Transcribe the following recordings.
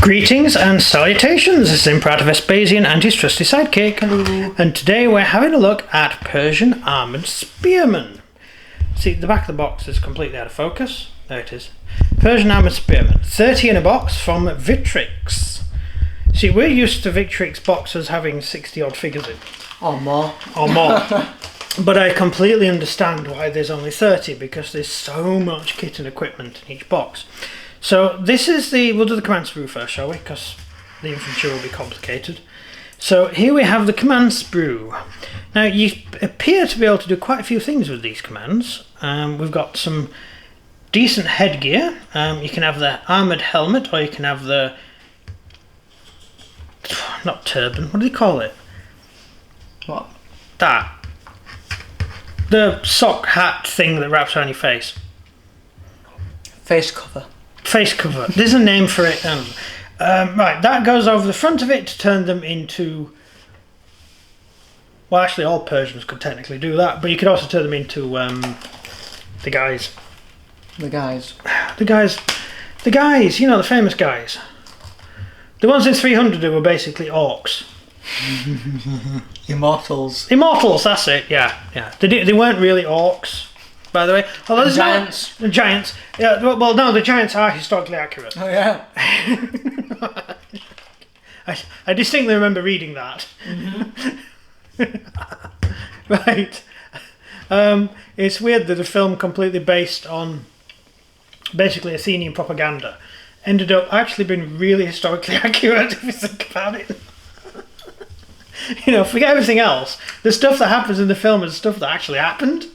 Greetings and salutations, this is Imperator Vespasian and his trusty sidekick. Hello. And today we're having a look at Persian Armoured Spearmen. See, the back of the box is completely out of focus. There it is. Persian Armoured Spearmen. 30 in a box from Victrix. See, we're used to Victrix boxes having 60 odd figures in. Or more. Or more. But I completely understand why there's only 30, because there's so much kit and equipment in each box. So this is we'll do the command sprue first, shall we? Because the infantry will be complicated. So here we have the command sprue. Now you appear to be able to do quite a few things with these commands. We've got some decent headgear. You can have the armoured helmet, or you can have the... not turban, what do they call it? What? That. The sock hat thing that wraps around your face. Face cover. Face cover. There's a name for it. Right, that goes over the front of it to turn them into... well, actually all Persians could technically do that, but you could also turn them into the guys. The guys. The guys, you know, the famous guys. The ones in 300 who were basically orcs. Immortals. Immortals, that's it, yeah. They weren't really orcs, by the way. Although there's giants. The giants. Yeah, well, no, the giants are historically accurate. Oh, yeah. I distinctly remember reading that. Mm-hmm. Right. It's weird that a film completely based on basically Athenian propaganda ended up actually being really historically accurate if you think about it. You know, forget everything else. The stuff that happens in the film is stuff that actually happened,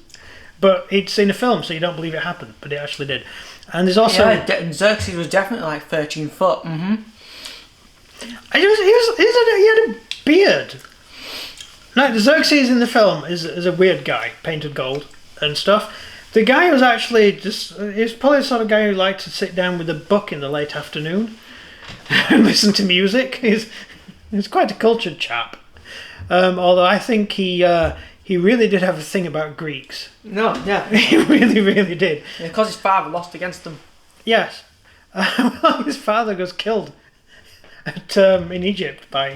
but it's in a film, so you don't believe it happened, but it actually did. And there's also... yeah, Xerxes was definitely like 13 foot. Mm-hmm. He had a beard. Like, Xerxes in the film is a weird guy, painted gold and stuff. The guy was actually he's probably the sort of guy who liked to sit down with a book in the late afternoon and listen to music. He's quite a cultured chap. Although I think he really did have a thing about Greeks. No, yeah. He really, really did. Yeah, because his father lost against them. Yes. Well, his father was killed in Egypt by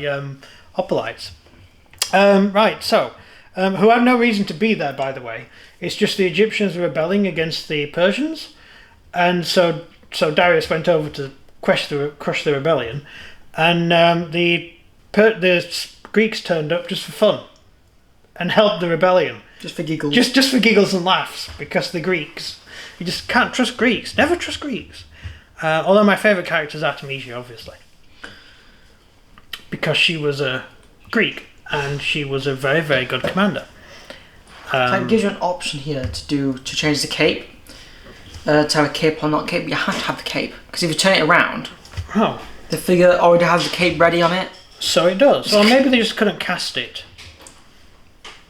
hoplites. Right, so, who had no reason to be there, by the way. It's just the Egyptians rebelling against the Persians, and so Darius went over to crush the rebellion, and the Greeks turned up just for fun and helped the rebellion. Just for giggles. Just for giggles and laughs, because the Greeks. You just can't trust Greeks. Never trust Greeks. Although my favourite character is Artemisia, obviously. Because she was a Greek, and she was a very, very good commander. It gives you an option here to change the cape. To have a cape or not cape, but you have to have the cape. Because if you turn it around, the figure already has the cape ready on it. So it does. Well, maybe they just couldn't cast it.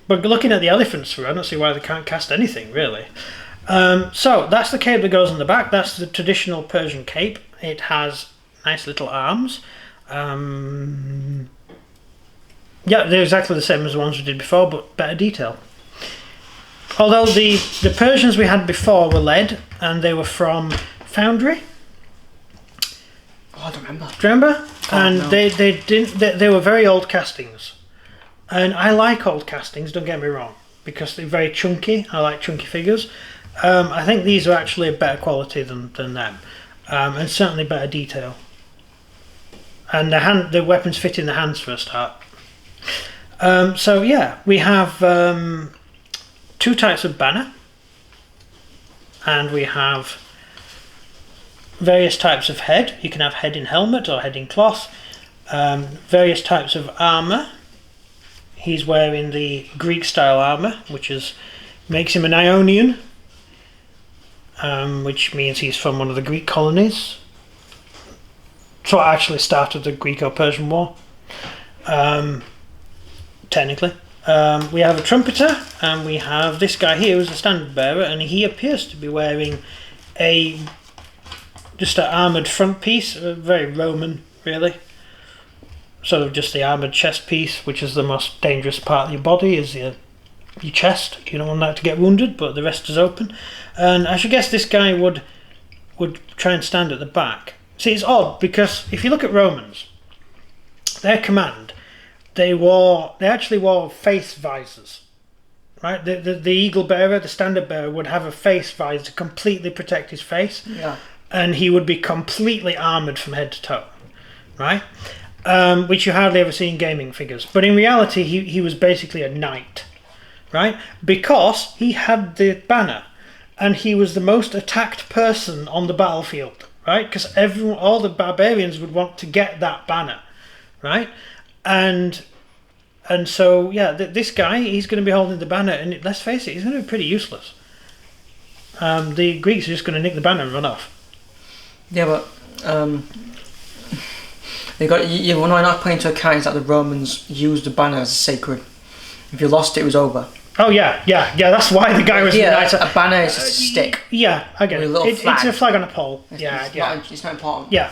But looking at the elephants through, I don't see why they can't cast anything, really. So that's the cape that goes on the back. That's the traditional Persian cape. It has nice little arms. Yeah, they're exactly the same as the ones we did before, but better detail. Although the Persians we had before were lead, and they were from Foundry. Oh, I don't remember. Do you remember? And no. they were very old castings. And I like old castings, don't get me wrong, because they're very chunky. I like chunky figures. I think these are actually a better quality than them. And certainly better detail. And the weapons fit in the hands for a start. So yeah, we have two types of banner. And we have various types of head. You can have head in helmet or head in cloth. Various types of armour. He's wearing the Greek style armour, which makes him an Ionian, which means he's from one of the Greek colonies. So it actually started the Greco-Persian War, technically. We have a trumpeter, and we have this guy here who's a standard bearer, and he appears to be wearing just an armoured front piece, very Roman, really. Sort of just the armoured chest piece, which is the most dangerous part of your body, is your chest. You don't want that to get wounded, but the rest is open. And I should guess this guy would try and stand at the back. See, it's odd because if you look at Romans, their command, they actually wore face visors. Right, the eagle bearer, the standard bearer, would have a face visor to completely protect his face, and he would be completely armoured from head to toe, right? Which you hardly ever see in gaming figures. But in reality, he was basically a knight, right? Because he had the banner, and he was the most attacked person on the battlefield, right? Because all the barbarians would want to get that banner, right? And so, yeah, this guy, he's going to be holding the banner, and let's face it, he's going to be pretty useless. The Greeks are just going to nick the banner and run off. Yeah, but we're not putting into account is that the Romans used the banner as sacred. If you lost it, it was over. Oh yeah, that's why the guy was. Yeah, a banner is just a stick. Yeah, I get it. It's a flag on a pole. It's not important. Yeah.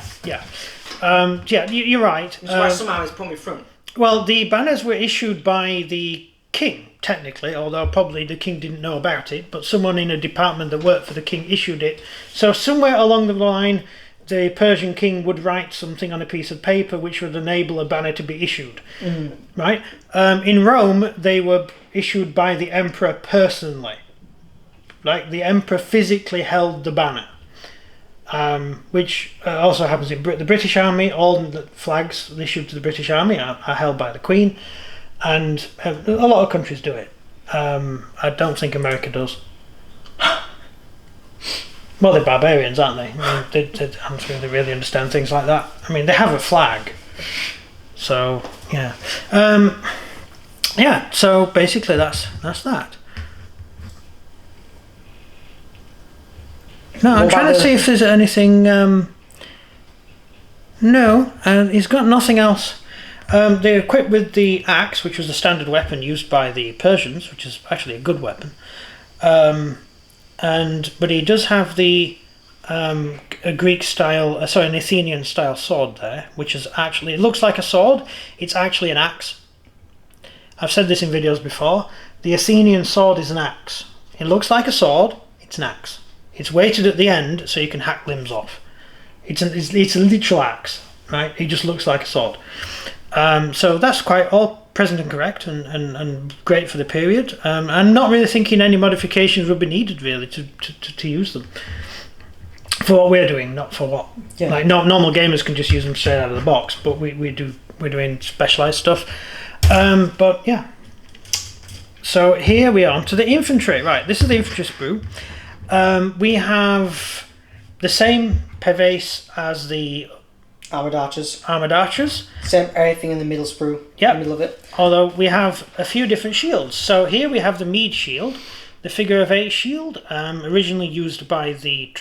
You're right. That's why somehow it's put me front. Well, the banners were issued by the king, technically, although probably the king didn't know about it, but someone in a department that worked for the king issued it. So somewhere along the line, the Persian king would write something on a piece of paper which would enable a banner to be issued. Right? In Rome, they were issued by the emperor personally. Like, the emperor physically held the banner. Which also happens in the British Army. All the flags issued to the British Army are held by the Queen, and a lot of countries do it. I don't think America does. Well, they're barbarians, aren't they? I don't think they really understand things like that. I mean, they have a flag, so yeah. So basically, that's that. No, I'm trying to see if there's anything. No, he's got nothing else. They're equipped with the axe, which was the standard weapon used by the Persians, which is actually a good weapon. But he does have a Greek style, an Athenian style sword there, which is actually, it looks like a sword. It's actually an axe. I've said this in videos before. The Athenian sword is an axe. It looks like a sword. It's an axe. It's weighted at the end so you can hack limbs off. It's a literal axe, right? It just looks like a sword. So that's quite all present and correct and great for the period. I'm not really thinking any modifications would be needed really to use them. For what we're doing, not for what like normal gamers can just use them straight out of the box, but we're doing specialised stuff. But yeah. So here we are onto the infantry. Right, this is the infantry sprue. We have the same pevase as the Armoured archers. Same everything in the middle sprue. Yeah. In the middle of it. Although we have a few different shields. So here we have the Mede shield, the figure of 8 shield, originally used by the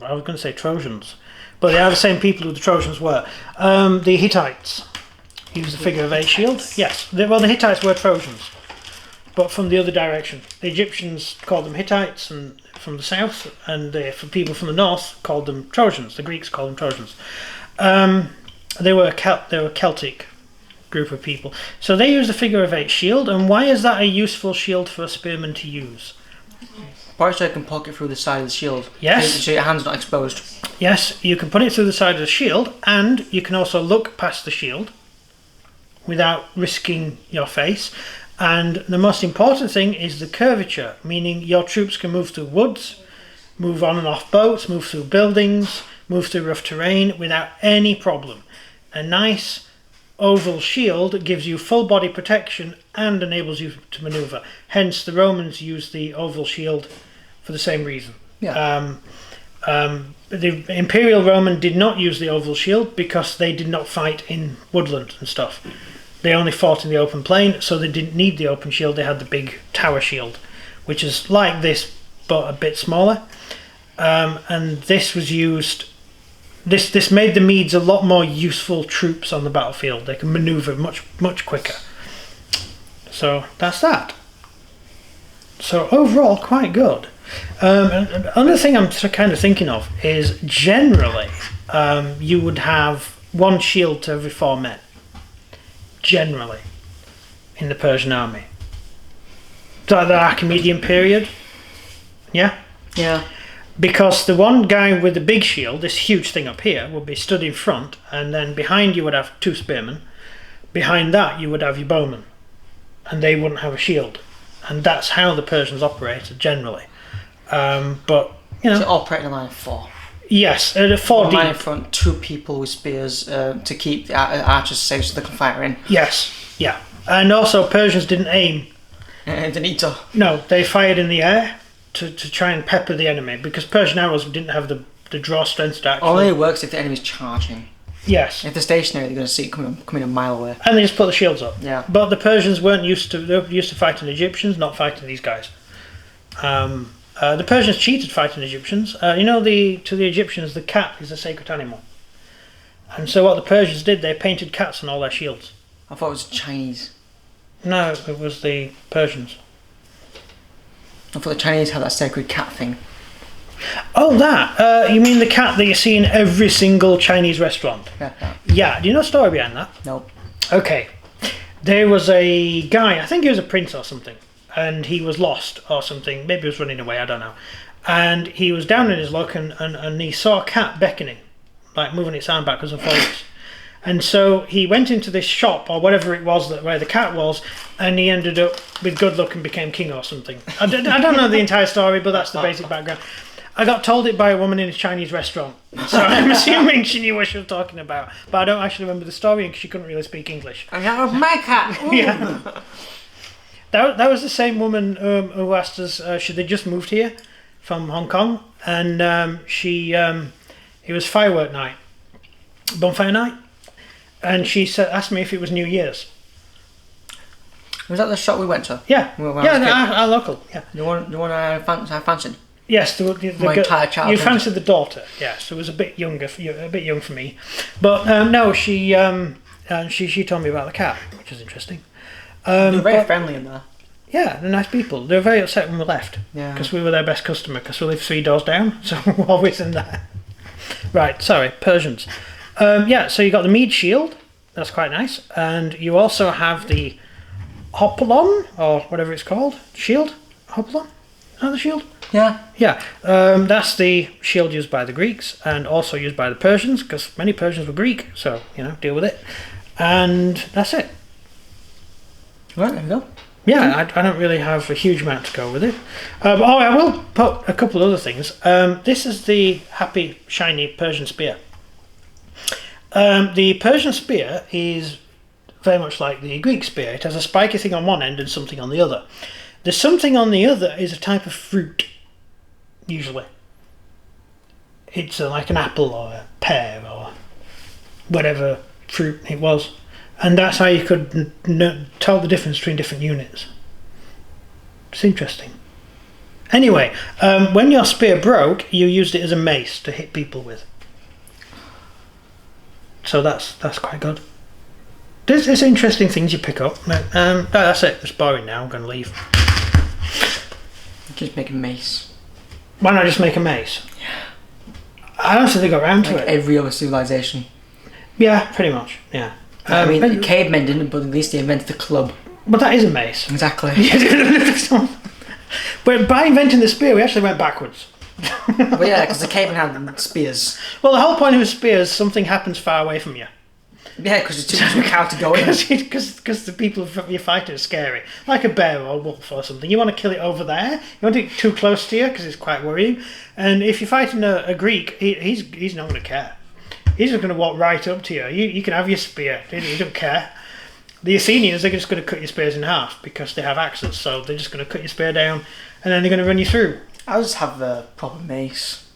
I was going to say Trojans, but they are the same people who the Trojans were. The Hittites used the figure of 8 shield. Yes. The Hittites were Trojans, but from the other direction. The Egyptians called them Hittites, and from the south, and for people from the north called them Trojans. The Greeks called them Trojans. They were a Celtic group of people. So they use the figure of 8 shield, and why is that a useful shield for a spearman to use? Probably so you can poke it through the side of the shield. Yes. So your hand's not exposed. Yes, you can put it through the side of the shield, and you can also look past the shield without risking your face. And the most important thing is the curvature, meaning your troops can move through woods, move on and off boats, move through buildings, move through rough terrain without any problem. A nice oval shield gives you full body protection and enables you to maneuver. Hence the Romans used the oval shield for the same reason. Yeah. The Imperial Roman did not use the oval shield because they did not fight in woodland and stuff. They only fought in the open plain, so they didn't need the open shield. They had the big tower shield, which is like this but a bit smaller. And this was used. This made the Medes a lot more useful troops on the battlefield. They can maneuver much quicker. So that's that. So overall, quite good. Another thing I'm kind of thinking of is generally you would have 1 shield to every 4 men. Generally, in the Persian army. So the Archimedean period. Yeah? Yeah. Because the one guy with the big shield, this huge thing up here, would be stood in front, and then behind you would have 2 spearmen. Behind that you would have your bowmen, and they wouldn't have a shield. And that's how the Persians operated generally. But you know, so operate in a line of 4. Yes, 4 deep. Line in front, 2 people with spears to keep the archers safe so they can fire in. Yes, yeah, and also Persians didn't aim. They need to. No, they fired in the air to try and pepper the enemy, because Persian arrows didn't have the draw strength to actually. Only works if the enemy's charging. Yes. If they're stationary, they're going to see it coming a mile away. And they just put the shields up. Yeah. But the Persians weren't used to. They were used to fighting Egyptians, not fighting these guys. The Persians cheated fighting Egyptians. To the Egyptians, the cat is a sacred animal. And so what the Persians did, they painted cats on all their shields. I thought it was Chinese. No, it was the Persians. I thought the Chinese had that sacred cat thing. Oh, that? You mean the cat that you see in every single Chinese restaurant? Yeah. Yeah, do you know the story behind that? Nope. Okay. There was a guy, I think he was a prince or something, and he was lost or something. Maybe he was running away, I don't know. And he was down in his luck and he saw a cat beckoning, like moving its arm backwards and forwards. And so he went into this shop or whatever it was where the cat was, and he ended up with good luck and became king or something. I don't know the entire story, but that's the basic background. I got told it by a woman in a Chinese restaurant, so I'm assuming she knew what she was talking about. But I don't actually remember the story because she couldn't really speak English. And that was my cat. Yeah. That was the same woman who asked us. She had just moved here from Hong Kong, and it was firework night, bonfire night, and she asked me if it was New Year's. Was that the shop we went to? Yeah, our local. Yeah, the one I fancied. Yes, My entire childhood. You fancied the daughter. Yes, it was a bit younger, a bit young for me, but no, she told me about the cat, which is interesting. They were very friendly in there. Yeah, they're nice people. They were very upset when we left. Yeah. Because we were their best customer, because we lived 3 doors down, so we're always in there. Right, sorry, Persians. So you got the mead shield, that's quite nice, and you also have the hopalon, or whatever it's called. Shield? Hopalon? Is that the shield? Yeah. Yeah, that's the shield used by the Greeks, and also used by the Persians, because many Persians were Greek, so, deal with it. And that's it. Right, there we go. Yeah, I don't really have a huge amount to go with it. I will put a couple of other things. This is the happy, shiny Persian spear. The Persian spear is very much like the Greek spear. It has a spiky thing on one end and something on the other. The something on the other is a type of fruit, usually. It's like an apple or a pear or whatever fruit it was. And that's how you could tell the difference between different units. It's interesting. Anyway, when your spear broke, you used it as a mace to hit people with. So that's quite good. There's interesting things you pick up. That's it. It's boring now. I'm going to leave. Just make a mace. Why not just make a mace? Yeah. I don't think they got around to it. Every other civilization. Yeah, pretty much. Yeah. Cavemen didn't, but at least they invented the club. But that is a mace. Exactly. But by inventing the spear, we actually went backwards. Well, yeah, because the cavemen had spears. Well, the whole point of a spear is something happens far away from you. Yeah, because it's too much of a cow to go in. Because the people you're fighting are scary. Like a bear or a wolf or something. You want to kill it over there. You want it too close to you because it's quite worrying. And if you're fighting a Greek, he's not going to care. He's just going to walk right up to you. You can have your spear. He don't care. The Athenians, they're just going to cut your spears in half because they have axes. So they're just going to cut your spear down and then they're going to run you through. I'll just have a proper mace.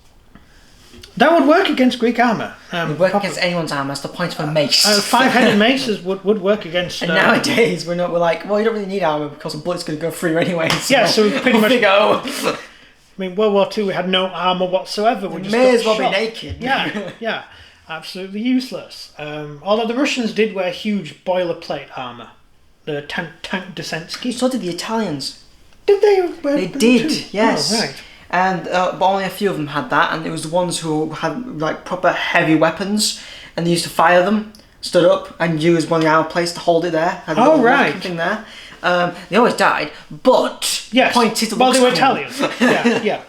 That would work against Greek armour. It would work against anyone's armour. That's the point of a mace. 5-headed maces would work against... And nowadays, we're like, well, you don't really need armour because the bullet's going to go through anyway. So pretty much... go. I mean, World War II, we had no armour whatsoever. We just may as well shot. be naked. Yeah. Absolutely useless. Although the Russians did wear huge boilerplate armour. The tank Desensky. So did the Italians. Did they wear They did, too? Yes. Oh, right. And but only a few of them had that, and it was the ones who had like proper heavy weapons, and they used to fire them, stood up, and use one of the armor plates to hold it there. Had a little right. thing there. They always died, but yes. point is, Well, they were Italians. Yeah.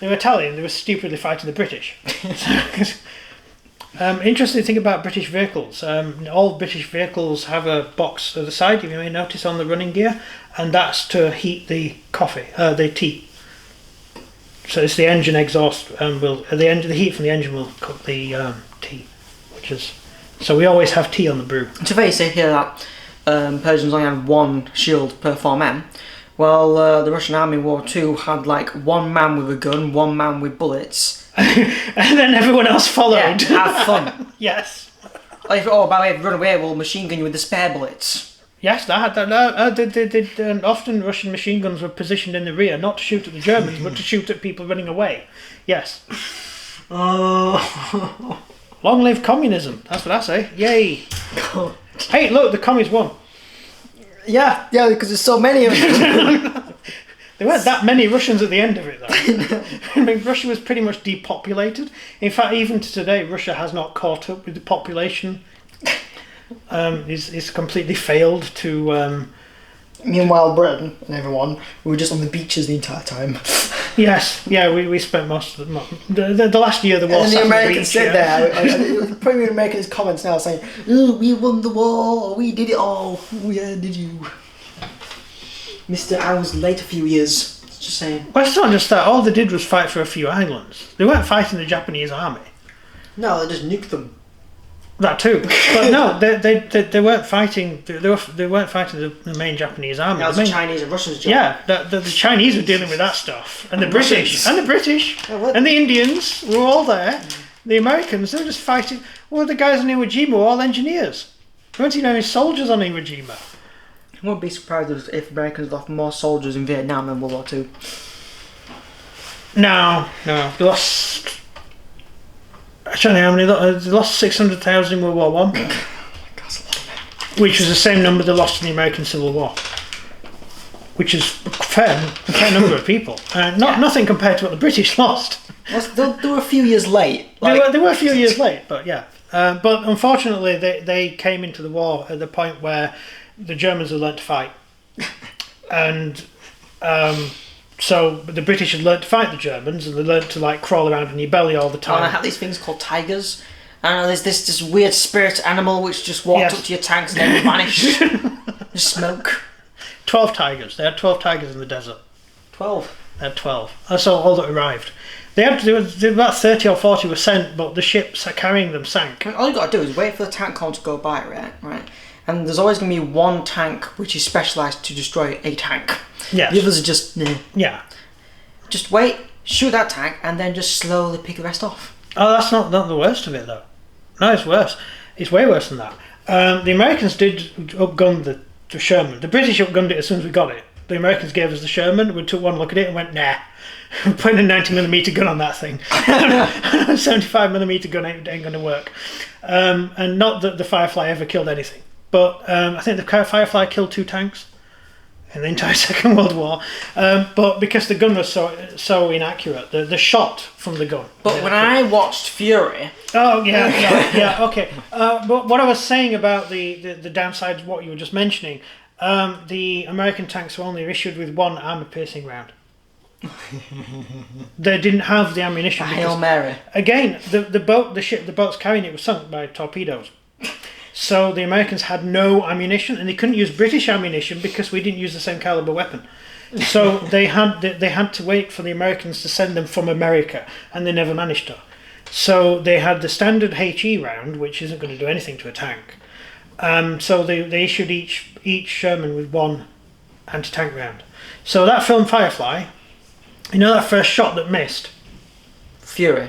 They were Italian. They were stupidly fighting the British. Interesting thing about British vehicles. All British vehicles have a box at the side, you may notice, on the running gear, and that's to heat the tea. So it's the engine exhaust, the heat from the engine will cook the tea, so we always have tea on the brew. It's very say here that Persians only had one shield per 4 men. Well, the Russian Army War II had like 1 man with a gun, 1 man with bullets. And then everyone else followed. Yeah, have fun. Yes. By the way, if you run away, we'll machine gun you with the spare bullets. Yes, often Russian machine guns were positioned in the rear, not to shoot at the Germans, but to shoot at people running away. Yes. Oh. Long live communism. That's what I say. Yay. God. Hey, look, the commies won. Yeah, because there's so many of them. There weren't that many Russians at the end of it, though. I mean, Russia was pretty much depopulated. In fact, even to today, Russia has not caught up with the population. It's completely failed to... Meanwhile, Britain and everyone, we were just on the beaches the entire time. Yes, yeah, we spent most of the last year the war. And the Americans sit there, probably the Americans comments now saying, "Oh, we won the war, we did it all." Oh, yeah, did you, Mr. I was late a few years. Just saying. Well, it's not just that. All they did was fight for a few islands. They weren't fighting the Japanese army. No, they just nuked them. That too, but no, they weren't fighting. They weren't fighting the main Japanese army. That was the Chinese and Russians' job. Yeah, the Chinese were dealing with that stuff, and the British, and the Indians were all there. The Americans, they were just fighting. Well, the guys on Iwo Jima were all engineers. There weren't even any soldiers on Iwo Jima. I wouldn't be surprised if Americans lost more soldiers in Vietnam than World War II. No, they lost. I don't know how many. They lost 600,000 in World War One, which was the same number they lost in the American Civil War, which is a fair number of people. Nothing compared to what the British lost. They were a few years late. They were a few years late, but yeah. But unfortunately, they came into the war at the point where the Germans had learnt to fight, and so the British had learnt to fight the Germans, and they learnt to crawl around in your belly all the time. And I have these things called tigers. And there's this weird spirit animal which just walked up to your tanks and then vanished. Just smoke. 12 tigers. They had 12 tigers in the desert. 12. They had 12. That's all that arrived. They had about 30 or 40 were sent, but the ships carrying them sank. All you got to do is wait for the tank column to go by, right? And there's always going to be one tank which is specialised to destroy a tank. Yes. The others are just... Yeah. Just wait, shoot that tank, and then just slowly pick the rest off. Oh, that's not the worst of it, though. No, it's worse. It's way worse than that. The Americans did upgun the Sherman. The British upgunned it as soon as we got it. The Americans gave us the Sherman. We took one look at it and went, nah. We're putting a 90mm gun on that thing. A 75mm gun ain't going to work. And not that the Firefly ever killed anything. But I think the Firefly killed 2 tanks in the entire Second World War. But because the gun was so inaccurate, the shot from the gun. But when I watched Fury... Oh, yeah, okay. But what I was saying about the downside of what you were just mentioning, the American tanks were only issued with 1 armor-piercing round. They didn't have the ammunition. Hail Mary. Again, the boats carrying it were sunk by torpedoes. So the Americans had no ammunition, and they couldn't use British ammunition because we didn't use the same caliber weapon. So they had to wait for the Americans to send them from America, and they never managed to. So they had the standard HE round, which isn't going to do anything to a tank. So they issued each Sherman with 1 anti-tank round. So that film Firefly, you know that first shot that missed? Fury,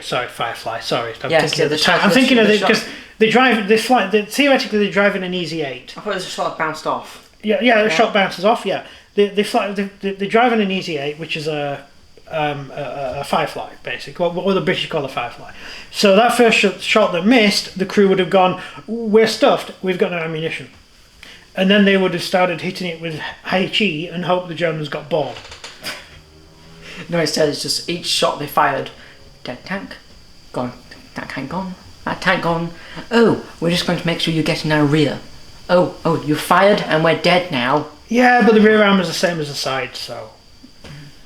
sorry, Firefly, sorry. I'm thinking of it because theoretically they drive in an Easy 8. I thought it was a shot that bounced off. Yeah, the shot bounces off, yeah. They drive in an Easy 8, which is a Firefly, basically, what the British call a Firefly. So that first shot that missed, the crew would have gone, we're stuffed, we've got no ammunition. And then they would have started hitting it with HE and hope the Germans got bored. No, instead it's just each shot they fired, dead tank, gone, that tank gone, that tank gone. Oh, we're just going to make sure you get in our rear. Oh, you fired and we're dead now. Yeah, but the rear arm is the same as the side, so...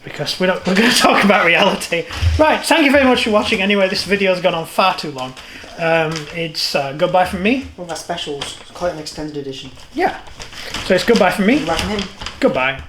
because we're going to talk about reality. Right, thank you very much for watching. Anyway, this video's gone on far too long. It's goodbye from me. One of our specials, quite an extended edition. Yeah. So it's goodbye from me. Goodbye from him. Goodbye.